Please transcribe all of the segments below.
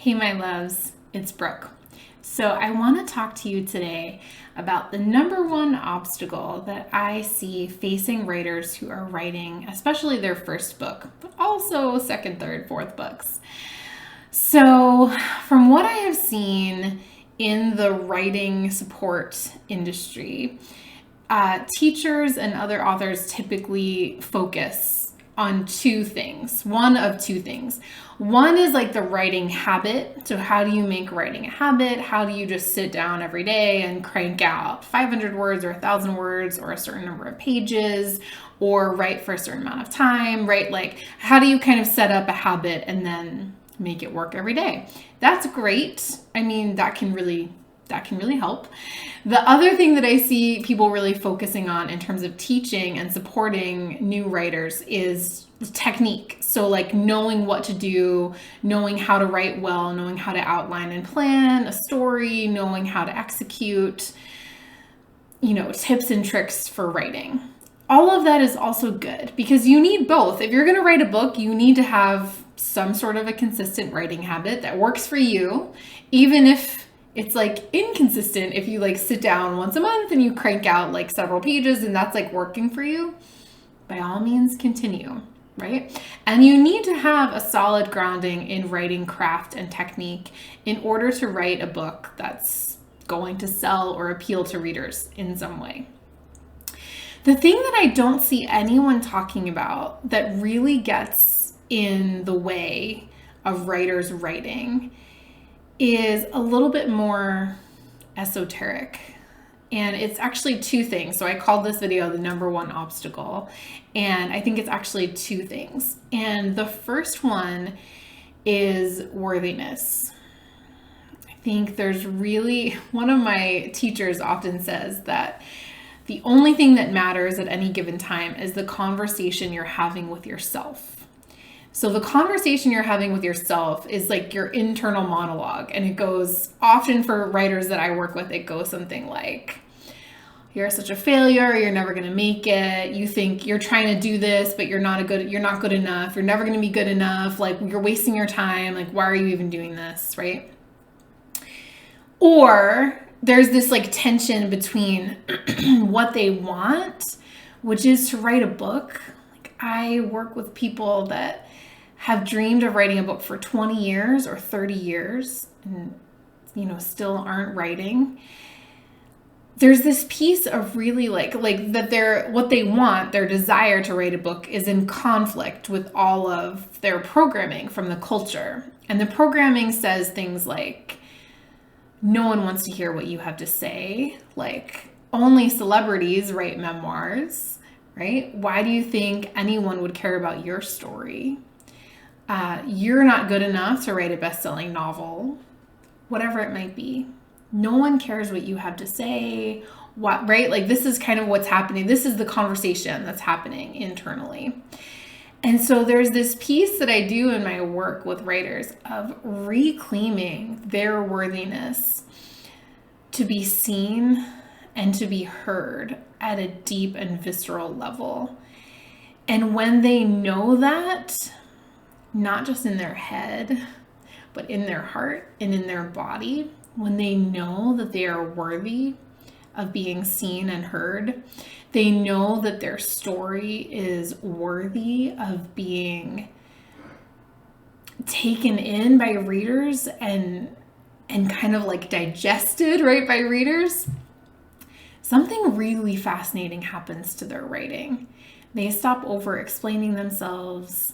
Hey, my loves, it's Brooke. So, I want to talk to you today about the number one obstacle that I see facing writers who are writing, especially their first book, but also second, third, fourth books. So, from what I have seen in the writing support industry, teachers and other authors typically focus on one of two things. One is like the writing habit. So, how do you make writing a habit? How do you just sit down every day and crank out 500 words or 1,000 words or a certain number of pages or write for a certain amount of time, right? Like, how do you kind of set up a habit and then make it work every day? That's great. I mean, that can really help. The other thing that I see people really focusing on in terms of teaching and supporting new writers is technique. So like knowing what to do, knowing how to write well, knowing how to outline and plan a story, knowing how to execute, tips and tricks for writing. All of that is also good because you need both. If you're going to write a book, you need to have some sort of a consistent writing habit that works for you, even if it's like inconsistent. If you like sit down once a month and you crank out like several pages and that's like working for you, by all means continue, right? And you need to have a solid grounding in writing craft and technique in order to write a book that's going to sell or appeal to readers in some way. The thing that I don't see anyone talking about that really gets in the way of writers writing is a little bit more esoteric. And it's actually two things. So I called this video the number one obstacle. And I think it's actually two things. And the first one is worthiness. I think there's really, one of my teachers often says that the only thing that matters at any given time is the conversation you're having with yourself. So the conversation you're having with yourself is like your internal monologue. And it goes, often for writers that I work with, it goes something like, you're such a failure, you're never going to make it. You think you're trying to do this, but you're not good enough. You're never going to be good enough. Like, you're wasting your time. Like, why are you even doing this, right? Or there's this like tension between what they want, which is to write a book. Like, I work with people that have dreamed of writing a book for 20 years or 30 years and, still aren't writing. There's this piece of really like that what they want, their desire to write a book is in conflict with all of their programming from the culture. And the programming says things like, no one wants to hear what you have to say. Like, only celebrities write memoirs, right? Why do you think anyone would care about your story? You're not good enough to write a best-selling novel, whatever it might be. No one cares what you have to say, right? Like, this is kind of what's happening. This is the conversation that's happening internally. And so there's this piece that I do in my work with writers of reclaiming their worthiness to be seen and to be heard at a deep and visceral level. And when they know that, not just in their head, but in their heart and in their body, when they know that they are worthy of being seen and heard, they know that their story is worthy of being taken in by readers and kind of like digested, right, by readers, something really fascinating happens to their writing. They stop over-explaining themselves.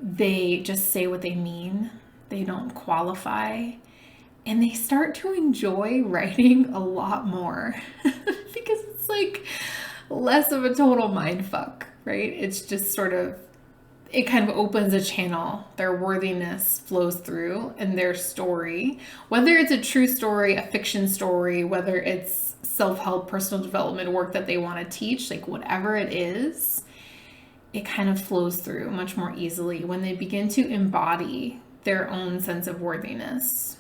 They just say what they mean. They don't qualify. And they start to enjoy writing a lot more because it's like less of a total mindfuck, right? It's just sort of, it kind of opens a channel. Their worthiness flows through and their story, whether it's a true story, a fiction story, whether it's self-help, personal development work that they want to teach, like whatever it is, it kind of flows through much more easily when they begin to embody their own sense of worthiness.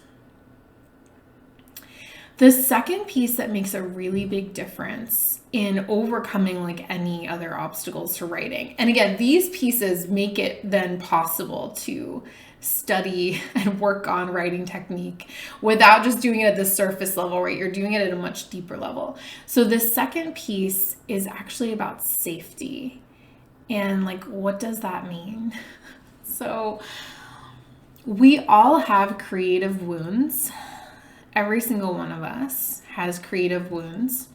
The second piece that makes a really big difference in overcoming like any other obstacles to writing, and again, these pieces make it then possible to study and work on writing technique without just doing it at the surface level, right? You're doing it at a much deeper level. So this second piece is actually about safety. And like, what does that mean? So we all have creative wounds. Every single one of us has creative wounds.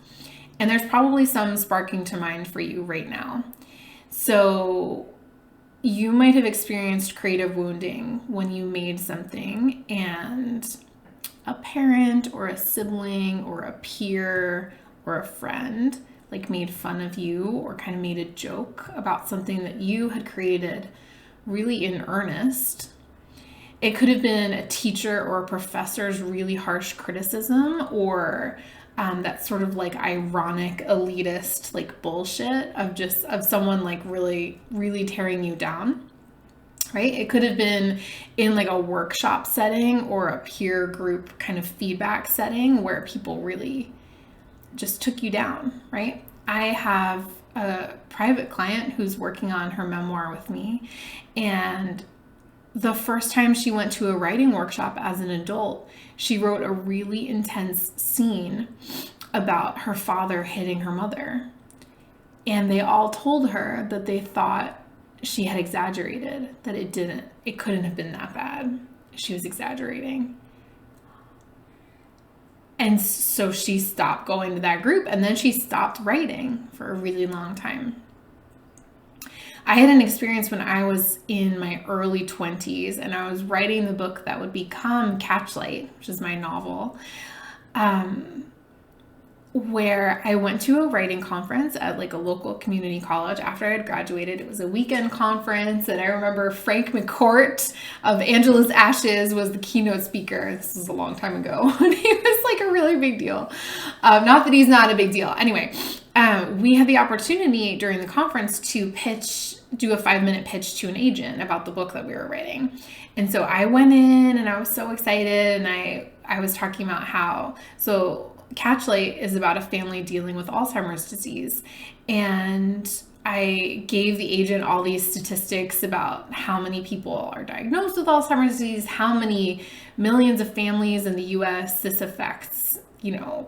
And there's probably some sparking to mind for you right now. So you might have experienced creative wounding when you made something and a parent or a sibling or a peer or a friend like made fun of you or kind of made a joke about something that you had created really in earnest. It could have been a teacher or a professor's really harsh criticism, or that sort of like ironic elitist like bullshit of someone like really, really tearing you down, right? It could have been in like a workshop setting or a peer group kind of feedback setting where people really just took you down, right? I have a private client who's working on her memoir with me, and the first time she went to a writing workshop as an adult, she wrote a really intense scene about her father hitting her mother. And they all told her that they thought she had exaggerated, that it couldn't have been that bad. She was exaggerating. And so she stopped going to that group, and then she stopped writing for a really long time. I had an experience when I was in my early 20s and I was writing the book that would become Catchlight, which is my novel, where I went to a writing conference at like a local community college after I had graduated. It was a weekend conference, and I remember Frank McCourt of Angela's Ashes was the keynote speaker. This was a long time ago, and he was like a really big deal. Not that he's not a big deal. Anyway, we had the opportunity during the conference to do a 5-minute pitch to an agent about the book that we were writing. And so I went in and I was so excited, and I was talking about how, Catchlight is about a family dealing with Alzheimer's disease. And I gave the agent all these statistics about how many people are diagnosed with Alzheimer's disease, how many millions of families in the US this affects,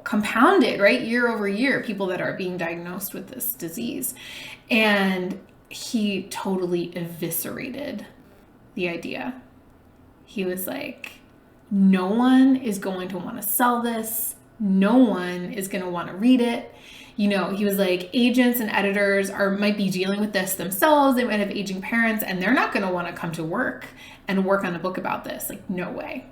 compounded, right? Year over year, people that are being diagnosed with this disease. And he totally eviscerated the idea. He was like, no one is going to want to sell this. No one is going to want to read it. He was like, agents and editors might be dealing with this themselves. They might have aging parents, and they're not going to want to come to work and work on a book about this. Like, no way.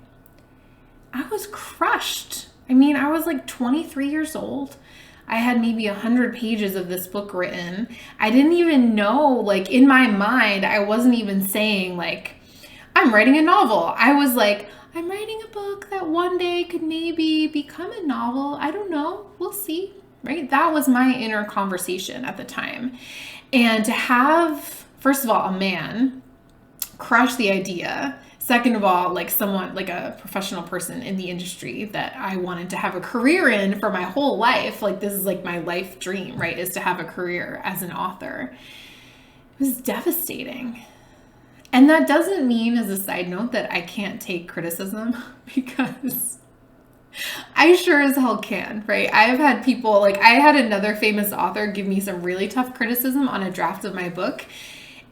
I was crushed. I was like 23 years old. I had maybe 100 pages of this book written. I didn't even know, like, in my mind, I wasn't even saying like, I'm writing a novel. I was like, I'm writing a book that one day could maybe become a novel. I don't know. We'll see, right? That was my inner conversation at the time. And to have, first of all, a man crush the idea. Second of all, like someone, like a professional person in the industry that I wanted to have a career in for my whole life. Like, this is like my life dream, right? Is to have a career as an author. It was devastating. And that doesn't mean, as a side note, that I can't take criticism, because I sure as hell can, right? I've had people, like I had another famous author give me some really tough criticism on a draft of my book.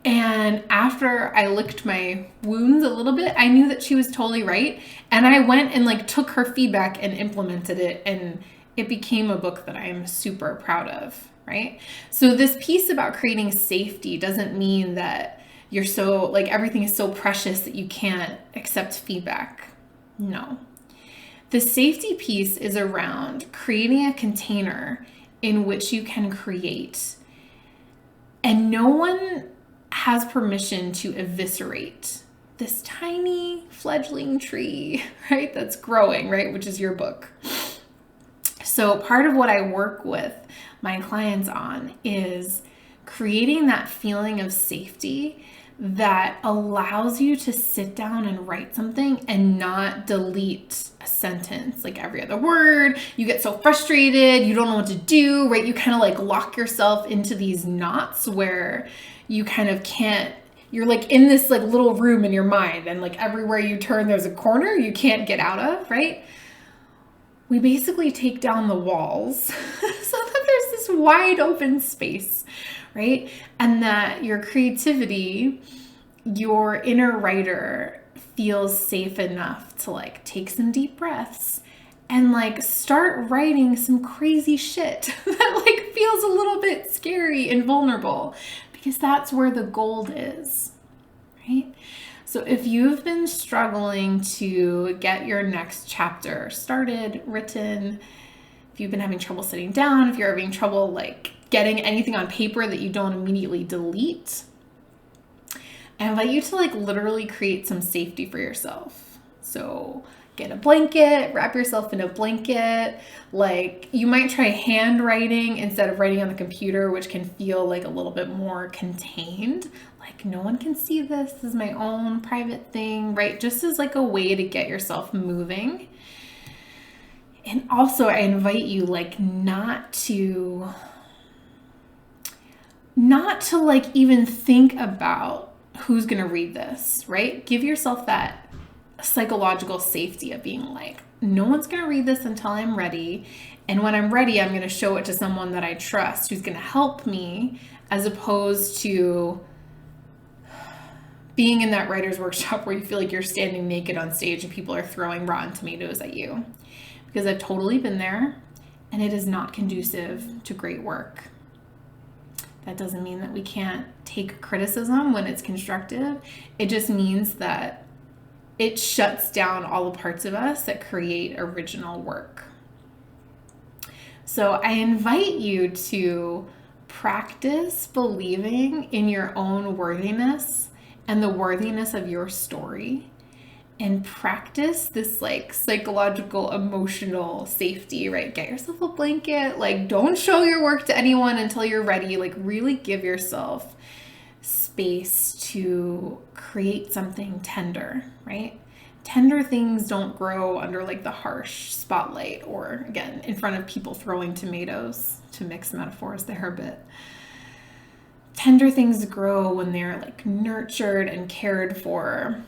And after I licked my wounds a little bit, I knew that she was totally right. And I went and like took her feedback and implemented it. And it became a book that I am super proud of, right? So this piece about creating safety doesn't mean that you're so, like, everything is so precious that you can't accept feedback. No. The safety piece is around creating a container in which you can create. And no one has permission to eviscerate this tiny fledgling tree, right? That's growing, right? Which is your book. So part of what I work with my clients on is creating that feeling of safety that allows you to sit down and write something and not delete a sentence like every other word. You get so frustrated, you don't know what to do, right? You kind of like lock yourself into these knots where you kind of can't you're like in this like little room in your mind, and like everywhere you turn there's a corner you can't get out of, right? We basically take down the walls so that there's this wide open space, right? And that your creativity, your inner writer, feels safe enough to like take some deep breaths and like start writing some crazy shit that like feels a little bit scary and vulnerable, because that's where the gold is, right? So if you've been struggling to get your next chapter started, written, if you've been having trouble sitting down, if you're having trouble like getting anything on paper that you don't immediately delete, I invite you to like literally create some safety for yourself. So get a blanket, wrap yourself in a blanket. Like you might try handwriting instead of writing on the computer, which can feel like a little bit more contained. Like no one can see this. This is my own private thing, right? Just as like a way to get yourself moving. And also I invite you like not to like even think about who's going to read this, right? Give yourself that psychological safety of being like, no one's going to read this until I'm ready. And when I'm ready, I'm going to show it to someone that I trust who's going to help me, as opposed to being in that writer's workshop where you feel like you're standing naked on stage and people are throwing rotten tomatoes at you. Because I've totally been there, and it is not conducive to great work. That doesn't mean that we can't take criticism when it's constructive. It just means that it shuts down all the parts of us that create original work. So I invite you to practice believing in your own worthiness and the worthiness of your story, and practice this like psychological, emotional safety, right? Get yourself a blanket, like don't show your work to anyone until you're ready. Like really give yourself space to create something tender, right? Tender things don't grow under like the harsh spotlight, or again, in front of people throwing tomatoes, to mix metaphors there a bit. Tender things grow when they're like nurtured and cared for.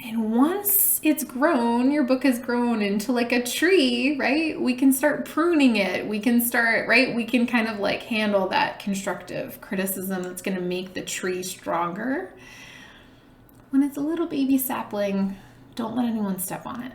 And once it's grown, your book has grown into like a tree, right? We can start pruning it. We can start, right? We can kind of like handle that constructive criticism that's going to make the tree stronger. When it's a little baby sapling, don't let anyone step on it.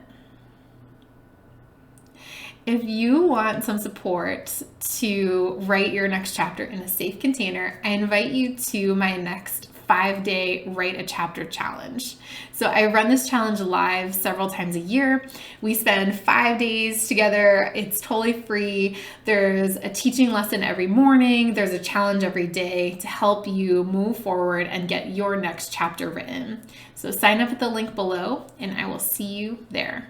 If you want some support to write your next chapter in a safe container, I invite you to my next 5-day Write a Chapter challenge. So I run this challenge live several times a year. We spend 5 days together. It's totally free. There's a teaching lesson every morning. There's a challenge every day to help you move forward and get your next chapter written. So sign up at the link below, and I will see you there.